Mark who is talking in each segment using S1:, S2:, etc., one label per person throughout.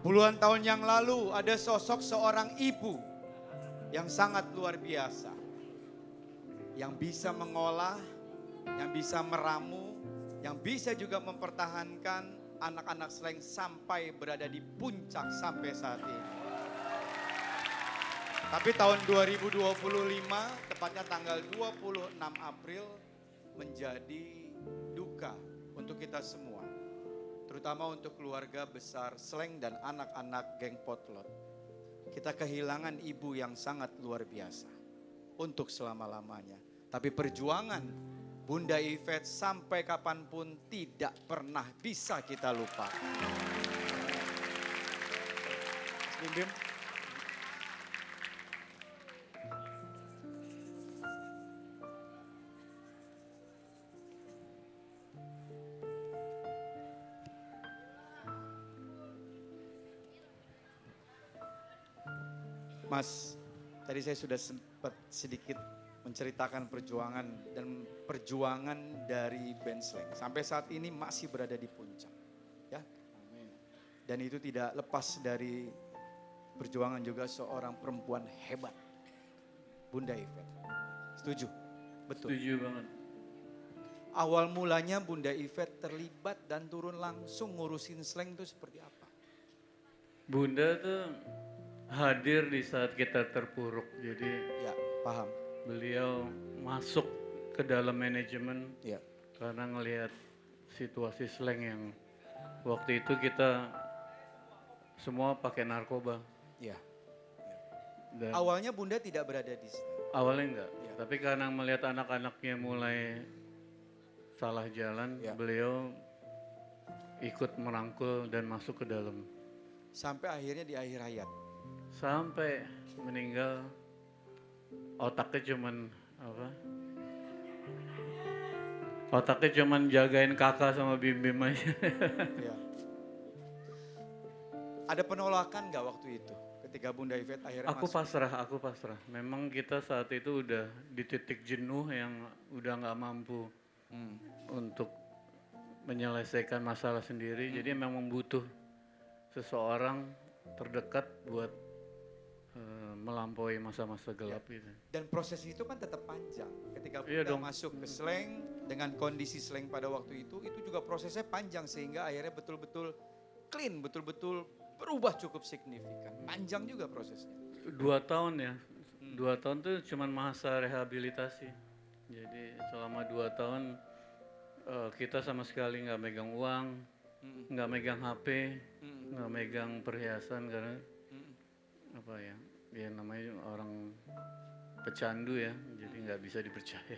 S1: Puluhan tahun yang lalu ada sosok seorang ibu yang sangat luar biasa. Yang bisa mengolah, yang bisa meramu, yang bisa juga mempertahankan anak-anak Slank sampai berada di puncak sampai saat ini. Tapi tahun 2025, tepatnya tanggal 26 April, menjadi duka untuk kita semua. Terutama untuk keluarga besar Slank dan anak-anak geng Potlot. Kita kehilangan ibu yang sangat luar biasa untuk selama-lamanya. Tapi perjuangan Bunda Yvette sampai kapanpun tidak pernah bisa kita lupa. Bim Bim. Mas, tadi saya sudah sempat sedikit menceritakan perjuangan dan perjuangan dari band Slank. Sampai saat ini masih berada di puncak. Ya. Dan itu tidak lepas dari perjuangan juga seorang perempuan hebat. Bunda Yvette. Setuju? Betul.
S2: Setuju banget.
S1: Awal mulanya Bunda Yvette terlibat dan turun langsung ngurusin Slank itu seperti apa?
S2: Bunda tuh hadir di saat kita terpuruk. Jadi
S1: Ya, paham.
S2: beliau masuk ke dalam manajemen
S1: Ya.
S2: karena ngelihat situasi Slank yang waktu itu kita semua pakai narkoba.
S1: Ya.
S2: Dan
S1: Awalnya Bunda tidak berada di Slank.
S2: awalnya enggak,
S1: Ya.
S2: tapi karena melihat anak-anaknya mulai salah jalan,
S1: Ya.
S2: beliau ikut merangkul dan masuk ke dalam.
S1: Sampai akhirnya di akhir hayat.
S2: Sampai meninggal, otaknya cuman apa? Otaknya cuman jagain kakak sama Bim-Bim aja.
S1: Ya. Ada penolakan nggak waktu itu ketika Bunda Yvette akhirnya
S2: Aku
S1: masuk?
S2: aku pasrah. Memang kita saat itu udah di titik jenuh yang udah nggak mampu
S1: Hmm.
S2: untuk menyelesaikan masalah sendiri. Jadi memang butuh seseorang terdekat buat melampaui masa-masa gelap itu.
S1: Dan proses itu kan tetap panjang. Ketika
S2: Iya
S1: Bunda
S2: dong.
S1: masuk ke Slank dengan kondisi Slank pada waktu itu juga prosesnya panjang sehingga akhirnya betul-betul clean, betul-betul berubah cukup signifikan. Panjang juga prosesnya.
S2: 2 tahun ya, 2 tahun tuh cuman masa rehabilitasi. Jadi selama 2 tahun kita sama sekali nggak megang uang, nggak megang HP, nggak megang perhiasan karena apa ya, dia namanya orang pecandu ya, jadi nggak bisa dipercaya.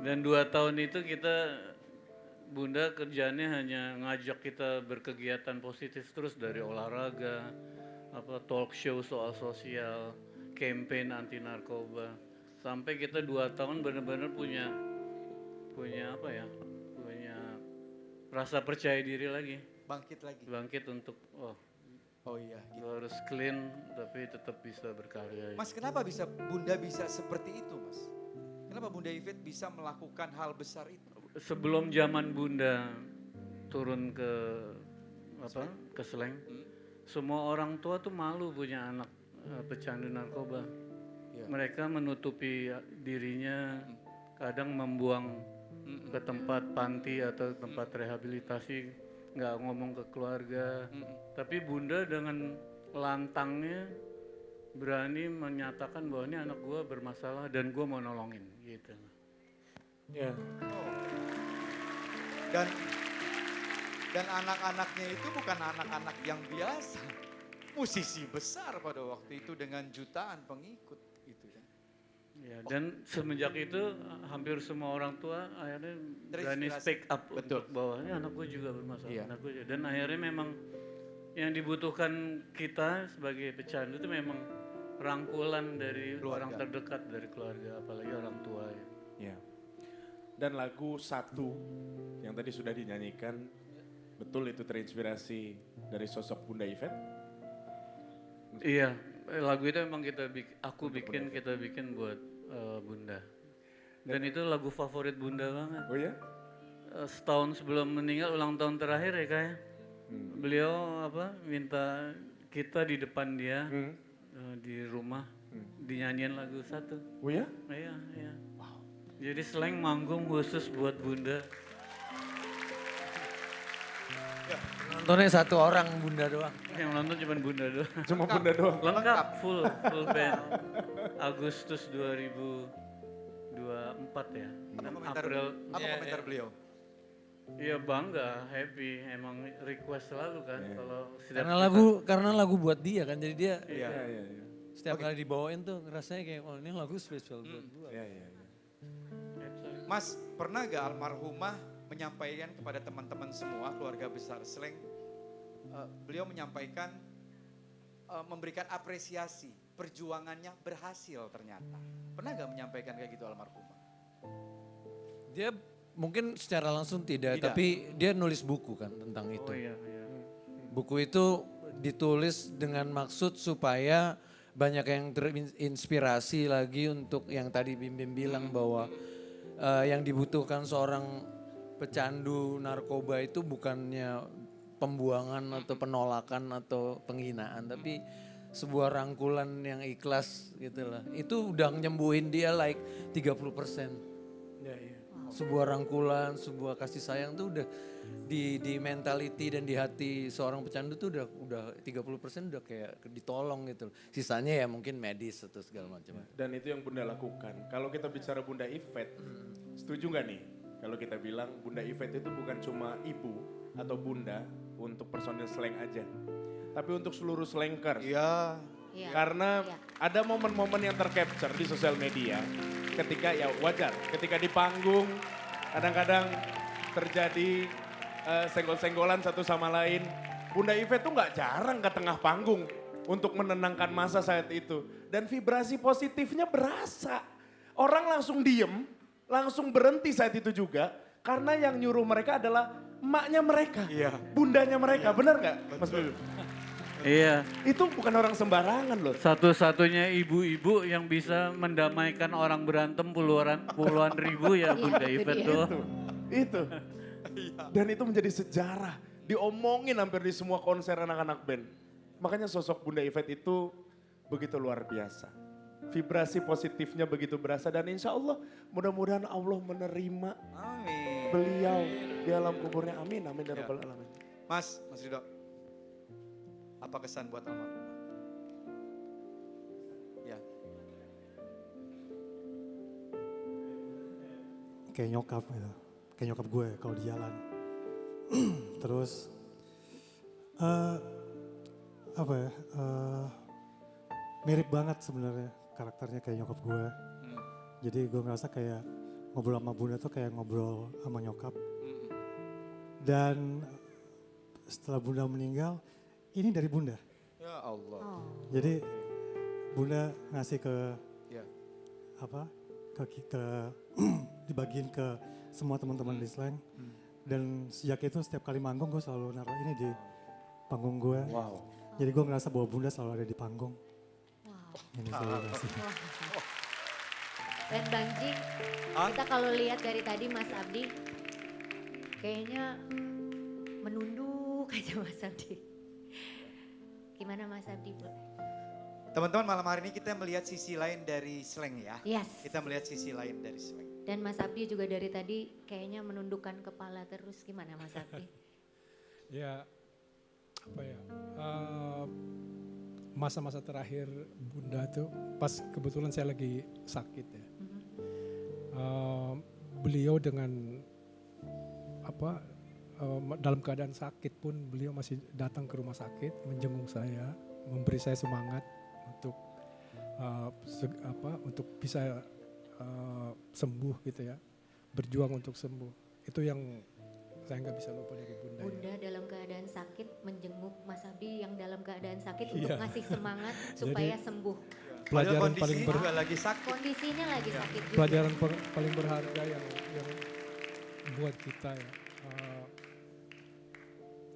S2: Dan 2 tahun itu kita Bunda kerjaannya hanya ngajak kita berkegiatan positif terus dari olahraga, apa talk show soal sosial, campaign anti narkoba, sampai kita 2 tahun benar-benar punya apa ya, punya rasa percaya diri lagi,
S1: Bangkit lagi.
S2: bangkit untuk
S1: Oh iya. Gitu.
S2: lo harus clean tapi tetap bisa berkarya.
S1: Mas, kenapa Bunda bisa seperti itu, Mas? Kenapa Bunda Yvette bisa melakukan hal besar itu?
S2: Sebelum zaman Bunda turun ke apa ke Slank, semua orang tua tuh malu punya anak pecandu narkoba.
S1: Ya.
S2: Mereka menutupi dirinya, kadang membuang ke tempat panti atau tempat rehabilitasi, nggak ngomong ke keluarga. Tapi Bunda dengan lantangnya berani menyatakan bahwa ini anak gua bermasalah dan gua mau nolongin gitu.
S3: Ya,
S1: Dan anak-anaknya itu bukan anak-anak yang biasa. Musisi besar pada waktu itu dengan jutaan pengikut gitu ya.
S2: Ya, dan semenjak itu hampir semua orang tua akhirnya berani
S1: Terinspirasi.
S2: speak up
S1: Betul.
S2: untuk bahwa ini anak gue juga bermasalah,
S1: Iya.
S2: anak gue juga. Dan akhirnya memang yang dibutuhkan kita sebagai pecandu itu memang rangkulan dari
S1: Keluarga.
S2: orang terdekat dari keluarga, apalagi orang tua. Ya.
S3: ya. Dan lagu satu yang tadi sudah dinyanyikan, betul itu terinspirasi dari sosok Bunda Yvette?
S2: Iya, lagu itu memang kita bikin buat Bunda. Dan itu lagu favorit Bunda banget.
S3: Oh ya?
S2: Setahun sebelum meninggal, ulang tahun terakhir ya kayak. Beliau minta kita di depan dia di rumah dinyanyiin lagu satu.
S3: Oh ya?
S2: Iya, iya. Jadi Slank manggung khusus buat Bunda.
S4: Nontonnya satu orang Bunda doang.
S2: Yang nonton cuma Bunda doang.
S3: Cuma Bunda doang.
S2: Lengkap, full band. Agustus 2024 ya.
S1: Apa komentar beliau?
S2: Iya bangga, happy, emang request selalu kan kalau setiap
S4: Karena lagu buat dia kan, jadi dia
S3: Iya.
S4: setiap kali dibawain tuh rasanya kayak oh ini lagu spesial buat gua.
S3: Iya.
S1: Mas, pernah gak almarhumah menyampaikan kepada teman-teman semua, keluarga besar Slank, beliau menyampaikan, memberikan apresiasi, perjuangannya berhasil ternyata. Pernah gak menyampaikan kayak gitu almarhumah?
S4: Dia mungkin secara langsung tidak, tapi dia nulis buku kan tentang itu.
S2: Oh iya, iya.
S4: Buku itu ditulis dengan maksud supaya banyak yang terinspirasi lagi untuk yang tadi Bim Bim bilang bahwa yang dibutuhkan seorang pecandu narkoba itu bukannya pembuangan atau penolakan atau penghinaan, tapi sebuah rangkulan yang ikhlas gitu lah. Itu udah nyembuhin dia like 30%.
S3: Iya.
S4: Sebuah rangkulan, sebuah kasih sayang tuh udah di mentality dan di hati seorang pecandu tuh udah 30% udah kayak ditolong gitu. Sisanya ya mungkin medis atau segala macam.
S3: Dan itu yang Bunda lakukan. Kalau kita bicara Bunda Yvette, setuju nggak nih? Kalau kita bilang Bunda Yvette itu bukan cuma ibu atau bunda untuk personil Slank aja. Tapi untuk seluruh Slankers.
S1: Iya.
S3: Karena ada momen-momen yang tercapture di sosial media. Ketika ya wajar, ketika di panggung kadang-kadang terjadi senggol-senggolan satu sama lain. Bunda Yvette tuh nggak jarang ke tengah panggung untuk menenangkan masa saat itu. Dan vibrasi positifnya berasa. Orang langsung diem, langsung berhenti saat itu juga. Karena yang nyuruh mereka adalah emaknya mereka, bundanya mereka. Benar nggak Mas Bibi?
S2: Iya.
S3: Itu bukan orang sembarangan loh.
S2: Satu-satunya ibu-ibu yang bisa mendamaikan orang berantem puluhan ribu ya Bunda Yvette doang.
S3: Itu. Dan itu menjadi sejarah. Diomongin hampir di semua konser anak-anak band. Makanya sosok Bunda Yvette itu begitu luar biasa. Vibrasi positifnya begitu berasa dan insya Allah mudah-mudahan Allah menerima beliau di alam kuburnya. Amin, amin ya rabbal alamin.
S1: Mas Ridho, apa kesan buat almarhumah? Ya.
S5: Kayak nyokap gitu. Kayak nyokap gue kalau di jalan. Terus mirip banget sebenarnya karakternya kayak nyokap gue. Jadi gue ngerasa kayak ngobrol sama bunda tuh kayak ngobrol sama nyokap. Dan setelah bunda meninggal, ini dari bunda.
S1: Ya Allah.
S5: Jadi bunda ngasih ke dibagiin ke semua teman-teman di Slank. Dan sejak itu setiap kali manggung gue selalu naruh ini di panggung gue.
S3: Wow.
S5: Jadi gue ngerasa bahwa bunda selalu ada di panggung. Ini saya kasih.
S6: Dan Bang Jing, kita kalau lihat dari tadi Mas Abdi, kayaknya menunduk aja Mas Abdi. Gimana Mas Abdi?
S1: Teman-teman, malam hari ini kita melihat sisi lain dari Slank ya.
S6: Yes.
S1: Kita melihat sisi lain dari Slank.
S6: Dan Mas Abdi juga dari tadi kayaknya menundukkan kepala terus. Gimana Mas Abdi?
S7: Ya, masa-masa terakhir Bunda tuh pas kebetulan saya lagi sakit ya. Beliau dengan dalam keadaan sakit pun beliau masih datang ke rumah sakit, menjenguk saya, memberi saya semangat untuk untuk bisa sembuh gitu ya, berjuang untuk sembuh. Itu yang saya nggak bisa lupa dari Bunda.
S6: Bunda dalam keadaan sakit menjenguk Mas Abdi yang dalam keadaan sakit untuk
S7: Iya.
S6: ngasih semangat supaya sembuh.
S7: Pelajaran paling
S1: juga lagi sakit.
S6: Kondisinya lagi sakit juga.
S7: pelajaran paling berharga yang buat kita ya.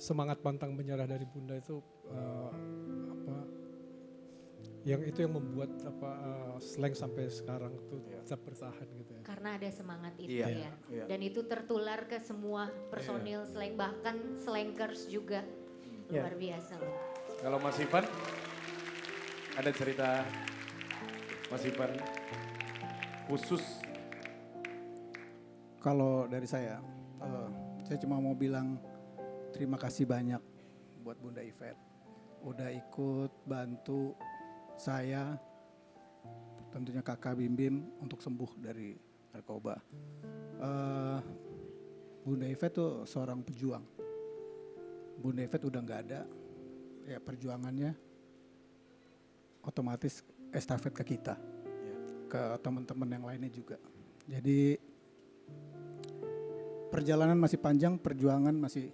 S7: Semangat pantang menyerah dari Bunda itu yang membuat Slank sampai sekarang tuh tetap bertahan gitu ya.
S6: Karena ada semangat itu
S1: Iya,
S6: ya.
S1: iya.
S6: Dan itu tertular ke semua personil Slank, bahkan Slankers juga.
S3: Ya.
S6: Luar biasa loh.
S3: Kalau Mas Ivan, ada cerita Mas Ivan khusus.
S8: Kalau dari saya cuma mau bilang terima kasih banyak buat Bunda Yvette. Udah ikut bantu saya, tentunya kakak Bim Bim untuk sembuh dari narkoba. Bunda Yvette tuh seorang pejuang. Bunda Yvette udah nggak ada, ya perjuangannya otomatis estafet ke kita, ke teman-teman yang lainnya juga. Jadi perjalanan masih panjang, perjuangan masih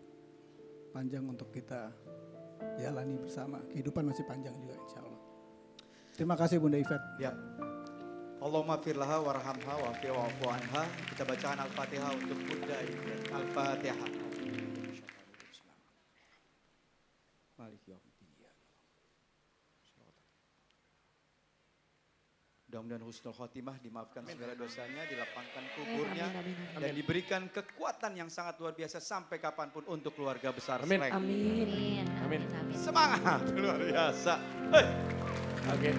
S8: panjang untuk kita jalani bersama. Kehidupan masih panjang juga insya Allah. Terima kasih Bunda Yvette.
S1: Ya. Allahumma firlaha warhamha wa'afi wa'afu anha. Kita bacaan Al-Fatihah untuk Bunda Yvette. Al-Fatihah. Maliki yaumiddin. Mudah-mudahan husnul khotimah, dimaafkan segala dosanya, dilapangkan kuburnya, dan diberikan kekuatan yang sangat luar biasa sampai kapanpun untuk keluarga besar
S3: Amin.
S1: Slank.
S6: Amin.
S3: Amin.
S6: Amin.
S1: Semangat luar biasa. Hei.
S3: Oke.